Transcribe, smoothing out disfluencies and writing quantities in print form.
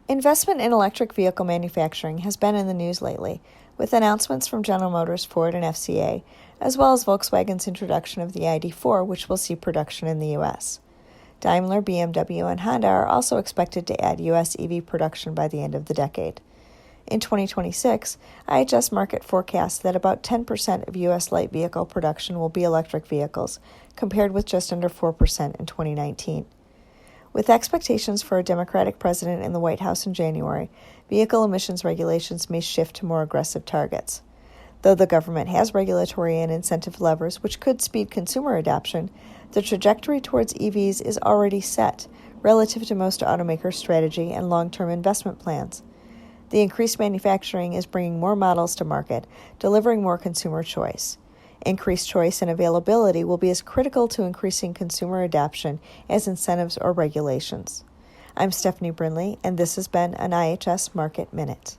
Investment in electric vehicle manufacturing has been in the news lately, with announcements from General Motors, Ford, and FCA, as well as Volkswagen's introduction of the ID.4, which will see production in the U.S. Daimler, BMW, and Honda are also expected to add U.S. EV production by the end of the decade. In 2026, IHS Markit forecasts that about 10% of U.S. light vehicle production will be electric vehicles, compared with just under 4% in 2019. With expectations for a Democratic president in the White House in January, vehicle emissions regulations may shift to more aggressive targets. Though the government has regulatory and incentive levers which could speed consumer adoption, the trajectory towards EVs is already set relative to most automakers' strategy and long-term investment plans. The increased manufacturing is bringing more models to market, delivering more consumer choice. Increased choice and availability will be as critical to increasing consumer adoption as incentives or regulations. I'm Stephanie Brinley, and this has been an IHS Markit Minute.